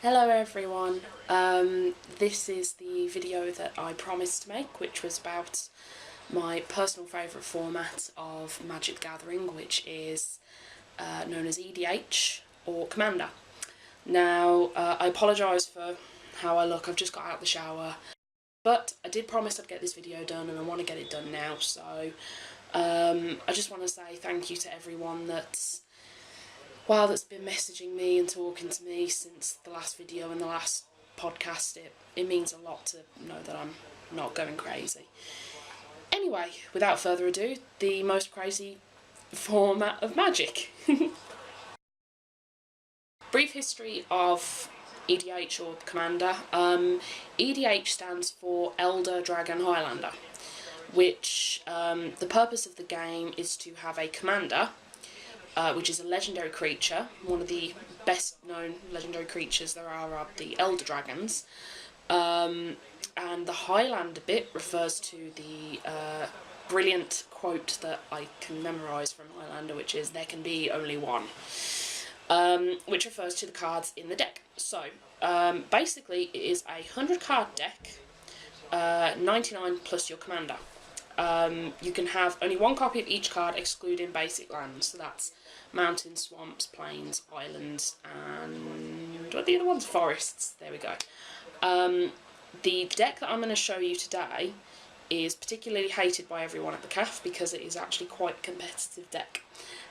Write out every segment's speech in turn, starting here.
Hello everyone, this is the video that I promised to make, which was about my personal favourite format of Magic the Gathering, which is known as EDH, or Commander. Now, I apologise for how I look, I've just got out of the shower, but I did promise I'd get this video done and I want to get it done now, so I just want to say thank you to everyone that's been messaging me and talking to me since the last video and the last podcast. It means a lot to know that I'm not going crazy. Anyway, without further ado, the most crazy format of Magic. Brief history of EDH, or Commander. EDH stands for Elder Dragon Highlander, which the purpose of the game is to have a commander, which is a legendary creature. One of the best known legendary creatures there are the Elder Dragons. And the Highlander bit refers to the brilliant quote that I can memorise from Highlander, which is, "There can be only one," which refers to the cards in the deck. So, basically it is a 100 card deck, 99 plus your commander. You can have only one copy of each card, excluding basic lands, so that's mountains, swamps, plains, islands, and what are the other ones? Forests. There we go. The deck that I'm going to show you today is particularly hated by everyone at the CAF because it is actually quite a competitive deck.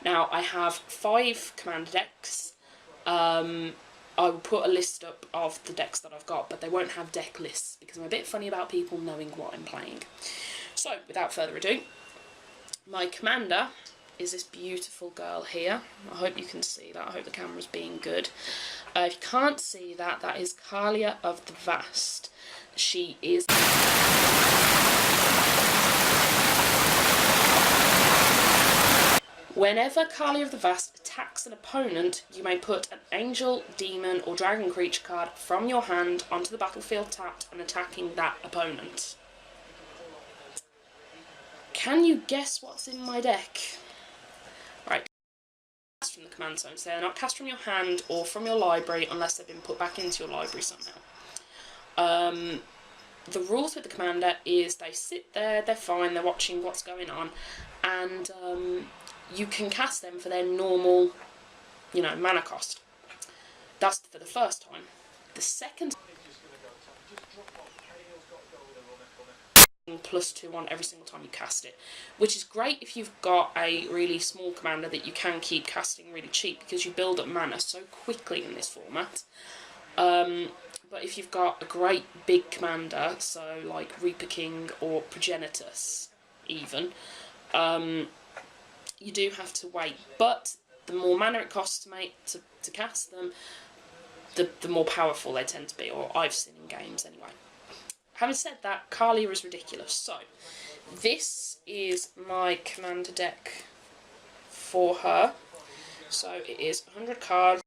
Now, I have 5 commander decks. I will put a list up of the decks that I've got, but they won't have deck lists because I'm a bit funny about people knowing what I'm playing. So, without further ado, my commander is this beautiful girl here. I hope you can see that. I hope the camera's being good. If you can't see that, that is Kalia of the Vast. She is... Whenever Kalia of the Vast attacks an opponent, you may put an angel, demon, or dragon creature card from your hand onto the battlefield tapped and attacking that opponent. Can you guess what's in my deck? Right, cast from the command zone, so they're not cast from your hand or from your library unless they've been put back into your library somehow. The rules with the commander is they sit there, they're fine, they're watching what's going on, and you can cast them for their normal, mana cost. That's for the first time. The second +2 on every single time you cast it, which is great if you've got a really small commander that you can keep casting really cheap because you build up mana so quickly in this format. But if you've got a great big commander, so like Reaper King or Progenitus even, you do have to wait, but the more mana it costs to cast them, the more powerful they tend to be, or I've seen in games anyway. Having said that, Kalia is ridiculous. So, this is my commander deck for her. So, it is 100 cards.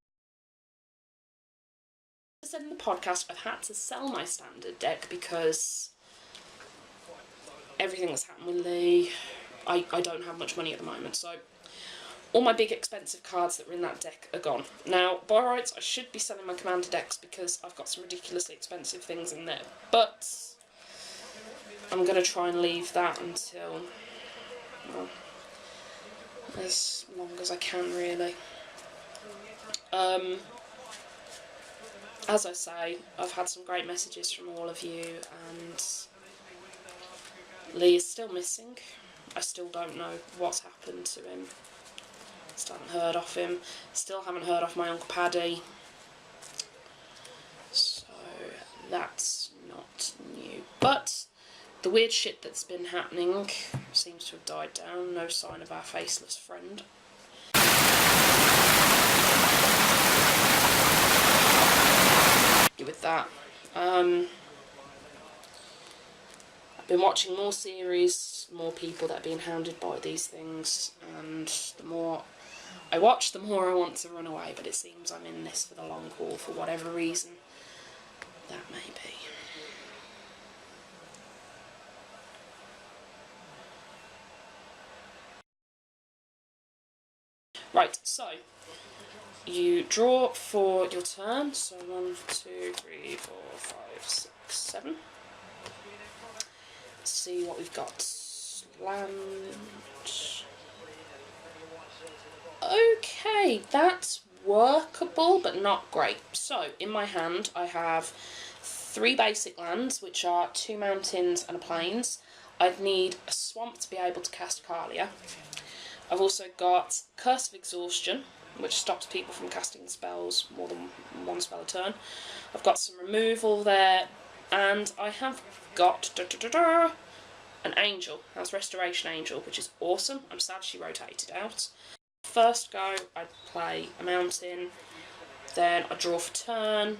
As I said in the podcast, I've had to sell my standard deck because everything that's happened with Lee, I don't have much money at the moment. So, all my big expensive cards that were in that deck are gone. Now, by rights, I should be selling my commander decks because I've got some ridiculously expensive things in there. But I'm going to try and leave that until, well, as long as I can, really. As I say, I've had some great messages from all of you, and Lee is still missing. I still don't know what's happened to him. Still haven't heard of him. Still haven't heard of my Uncle Paddy. So, that's not new. But the weird shit that's been happening seems to have died down. No sign of our faceless friend. With that, I've been watching more series, more people that are being hounded by these things, and the more I watch, the more I want to run away, but it seems I'm in this for the long haul for whatever reason that may be. Right, so you draw for your turn, so 1, 2, 3, 4, 5, 6, 7. Let's see what we've got. Land. Okay, that's workable, but not great. So, in my hand, I have 3 basic lands, which are 2 mountains and a plains. I'd need a swamp to be able to cast Aurelia. I've also got Curse of Exhaustion, which stops people from casting spells more than 1 spell a turn. I've got some removal there, and I have got an Angel. That's Restoration Angel, which is awesome. I'm sad she rotated out. First go, I play a mountain, then I draw for turn.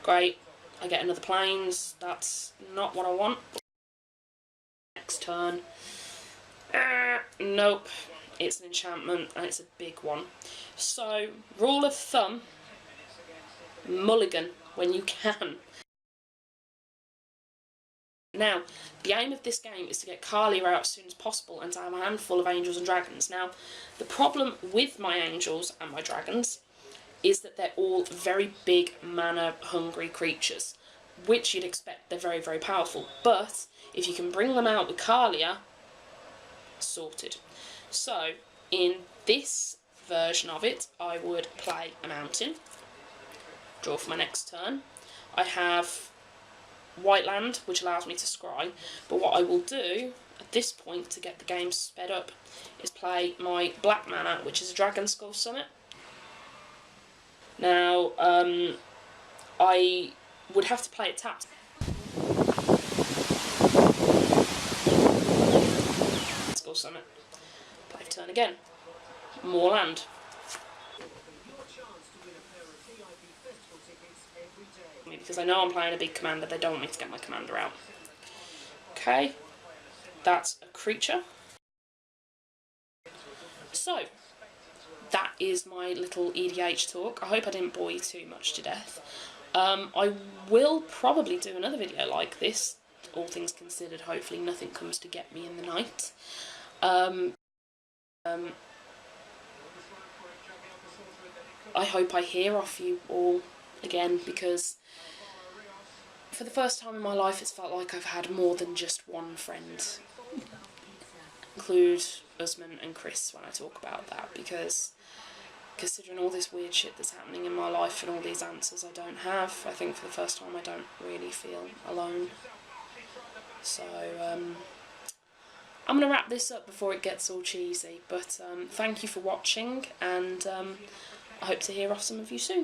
Great, I get another plains. That's not what I want. Next turn. Nope. It's an enchantment and it's a big one. So, rule of thumb, mulligan when you can. Now, the aim of this game is to get Aurelia out as soon as possible and to have a handful of angels and dragons. Now, the problem with my angels and my dragons is that they're all very big mana-hungry creatures, which you'd expect they're very, very powerful. But, if you can bring them out with Aurelia, sorted. So, in this version of it, I would play a mountain, draw for my next turn. I have white land, which allows me to scry, but what I will do at this point to get the game sped up is play my black mana, which is a Dragon Skull Summit. Now, I would have to play it tapped. Skull Summit. Play turn again. More land. Because I know I'm playing a big commander, they don't want me to get my commander out. Okay, that's a creature. So, that is my little EDH talk. I hope I didn't bore you too much to death. I will probably do another video like this, all things considered. Hopefully nothing comes to get me in the night. I hope I hear off you all again, because for the first time in my life it's felt like I've had more than just one friend. Include Usman and Chris when I talk about that, because considering all this weird shit that's happening in my life and all these answers I don't have, I think for the first time I don't really feel alone. So, I'm going to wrap this up before it gets all cheesy, but thank you for watching, and I hope to hear off some of you soon.